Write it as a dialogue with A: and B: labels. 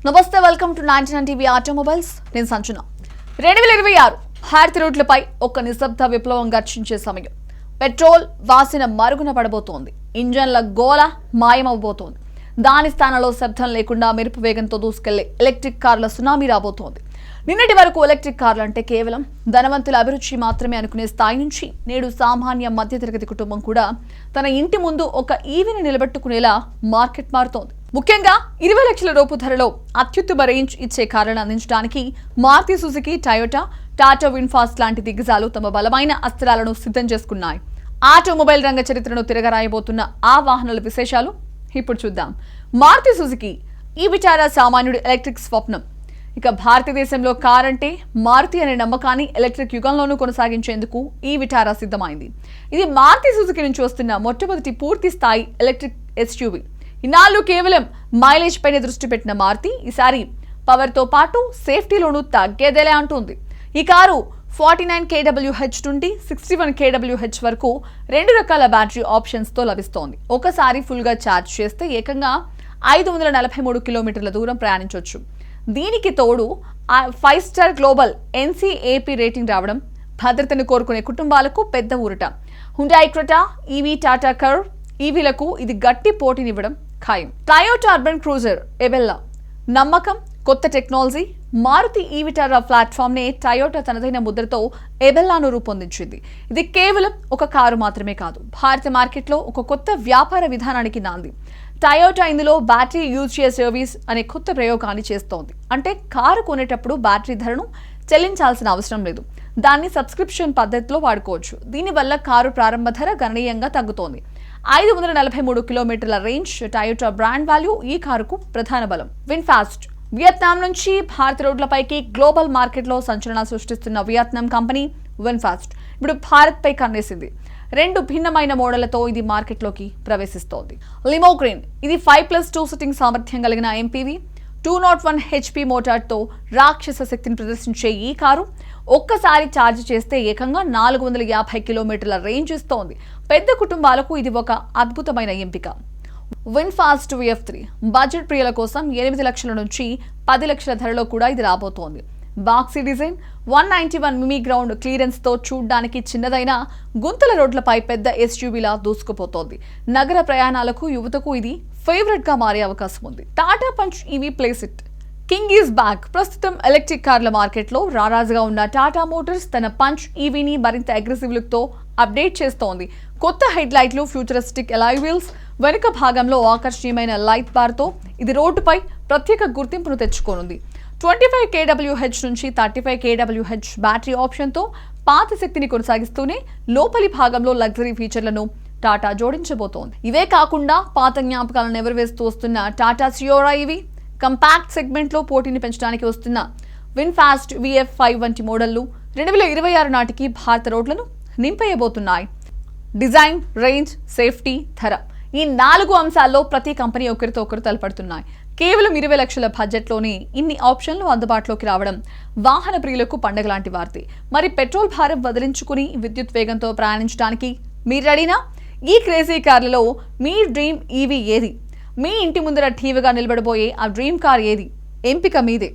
A: నమస్తే, welcome to 99 TV automobiles. నేను సంజన. 2026 భారత రోడ్లపై ఒక నిశ్శబ్ద విప్లవం గర్జించే సమయం. పెట్రోల్ వాసన మరుగున పడబోతోంది. ఇంజన్ల గోల మాయమవబోతోంది. దాని స్థానంలో శబ్దం లేకుండా మెరుపు వేగంతో దూసుకెళ్లే ఎలక్ట్రిక్ కార్ల సునామీ రాబోతోంది. నిన్నటి వరకు ఎలక్ట్రిక్ కార్లు అంటే కేవలం ధనవంతుల అభిరుచి మాత్రమే అనుకునే స్థాయి నుంచి నేడు సామాన్య మధ్యతరగతి కుటుంబం కూడా తన ఇంటి ముందు ఒక ఈవీని నిలబెట్టుకునేలా మార్కెట్ మారుతోంది. ముఖ్యంగా 20 లక్షల రూపు ధరలో అత్యుత్తమ రేంజ్ ఇచ్చే కార్లను అందించడానికి Maruti Suzuki, Toyota, Tata VinFast లాంటి దిగ్గజాలు తమ బలమైన అస్త్రాలను సిద్ధం చేసుకున్నాయి. ఆటోమొబైల్ రంగ చరిత్రను తిరగరాయబోతున్న ఆ వాహనాల విశేషాలు ఇప్పుడు చూద్దాం. మారుతి సుజుకి ఈ విటారా సామాన్యుడి ఎలక్ట్రిక్ స్వప్నం. ఇక భారతదేశంలో కార్ అంటే మారుతి అనే నమ్మకాన్ని ఎలక్ట్రిక్ యుగంలోనూ కొనసాగించేందుకు ఈ విటారా సిద్ధమైంది. ఇది మారుతి సుజుకి నుంచి వస్తున్న మొట్టమొదటి పూర్తి స్థాయి ఎలక్ట్రిక్ ఎస్యూవీ. ఇన్నాళ్ళు కేవలం మైలేజ్ పైన దృష్టి పెట్టిన మారుతి ఈసారి పవర్ తో పాటు సేఫ్టీలోనూ తగ్గేదేలే అంటుంది. ఈ కారు 49 kWh నుండి 61 kWh వరకు 2 రకాల బ్యాటరీ ఆప్షన్స్ తో లభిస్తోంది. ఒకసారి ఫుల్ గా ఛార్జ్ చేస్తే ఏకంగా 543 కిలోమీటర్ల దూరం ప్రయాణించవచ్చు. దీనికి తోడు 5 స్టార్ గ్లోబల్ NCAP రేటింగ్ రావడం భద్రతను కోరుకునే కుటుంబాలకు పెద్ద ఊరట. Hyundai Creta EV, Tata Curv ఈవీలకు ఇది గట్టి పోటీనివ్వడం ఖాయం. టయోటా అర్బన్ క్రూజర్ ఎబెల్లా నమ్మకం, కొత్త టెక్నాలజీ. మారుతి ఈ విటారా ప్లాట్ఫామ్ నే టయోటా తనదైన ముద్రతో ఎబెల్లాను రూపొందించింది. ఇది కేవలం ఒక కారు మాత్రమే కాదు, భారత మార్కెట్లో ఒక కొత్త వ్యాపార విధానానికి నాంది. టయోటా ఇందులో బ్యాటరీ యూజ్ చేసే సర్వీస్ అనే కొత్త ప్రయోగాన్ని చేస్తోంది. అంటే కారు కొనేటప్పుడు బ్యాటరీ ధరను చెల్లించాల్సిన అవసరం లేదు. దాన్ని సబ్స్క్రిప్షన్ పద్ధతిలో వాడుకోవచ్చు. దీనివల్ల కారు ప్రారంభ ధర గణనీయంగా తగ్గుతోంది. 543 కిలోమీటర్ల రేంజ్ టయోటా బ్రాండ్ వాల్యూ ఈ కారుకు ప్రధాన బలం. విన్ఫాస్ట్ వియత్నాం నుంచి భారత రోడ్లపైకి గ్లోబల్ మార్కెట్లో సంచలనం సృష్టిస్తున్న వియత్నాం కంపెనీ విన్ఫాస్ట్ ఇప్పుడు భారత్ పై కన్నేసింది. 2 భిన్నమైన మోడళ్లతో ఇది మార్కెట్లోకి ప్రవేశిస్తోంది. లిమో గ్రీన్ ఇది 5+2 సిట్టింగ్ సామర్థ్యం కలిగిన MPV 201 HP మోటార్తో రాక్షస శక్తిని ప్రదర్శించే ఈ కారు ఒక్కసారి ఛార్జ్ చేస్తే ఏకంగా 450 కిలోమీటర్ల రేంజ్ ఇస్తోంది. పెద్ద కుటుంబాలకు ఇది ఒక అద్భుతమైన ఎంపిక. విన్ఫాస్ట్ VF3 బడ్జెట్ ప్రియుల కోసం 8 లక్షల నుంచి 10 లక్షల ధరలో కూడా ఇది రాబోతోంది. బాక్సీ డిజైన్, 191 మిమీ గ్రౌండ్ క్లియరెన్స్ తో చూడ్డానికి చిన్నదైన గుంతల రోడ్లపై పెద్ద SUVలా దూసుకుపోతోంది. నగర ప్రయాణాలకు యువతకు ఇది ఫేవరెట్ గా మారే అవకాశం ఉంది. Tata punch EV place it. King is back. ప్రస్తుతం ఎలక్ట్రిక్ కార్ల మార్కెట్లో రారాజుగా ఉన్న టాటా మోటార్స్ తన పంచ్ ఈవీని మరింత అగ్రెసివ్ లుక్ తో అప్డేట్ చేస్తోంది. కొత్త హెడ్ లైట్లు, ఫ్యూచరిస్టిక్ అలాయ్ వీల్స్, వెనుక భాగంలో ఆకర్షణీయమైన లైట్ బార్ తో ఇది రోడ్డుపై ప్రత్యేక గుర్తింపును తెచ్చుకోనుంది. 25 kWh నుంచి 35 kWh బ్యాటరీ ఆప్షన్తో పాత శక్తిని కొనసాగిస్తూనే లోపలి భాగంలో లగ్జరీ ఫీచర్లను టాటా జోడించబోతోంది. ఇవే కాకుండా పాత జ్ఞాపకాలను ఎవరివేస్తూ వస్తున్న టాటా సియోరా ఈవీ, కంపాక్ట్ సెగ్మెంట్లో పోటీని పెంచడానికి వస్తున్న విన్ఫాస్ట్ VF5 వంటి మోడళ్లు 2026 నాటికి భారత రోడ్లను నింపేయబోతున్నాయి. డిజైన్, రేంజ్, సేఫ్టీ, ధర ఈ 4 అంశాల్లో ప్రతి కంపెనీ ఒకరితో ఒకరు తలపడుతున్నాయి. కేవలం 20 లక్షల బడ్జెట్లోనే ఇన్ని ఆప్షన్లు అందుబాటులోకి రావడం వాహన ప్రియులకు పండగ లాంటి వార్తే. మరి పెట్రోల్ భారం వదిలించుకుని విద్యుత్ వేగంతో ప్రయాణించడానికి మీరు రెడీనా? ఈ క్రేజీ కార్లలో మీ డ్రీమ్ ఈవీ ఏది? మీ ఇంటి ముందర టీవీగా నిలబడబోయే ఆ డ్రీమ్ కార్ ఏది? ఎంపిక మీదే.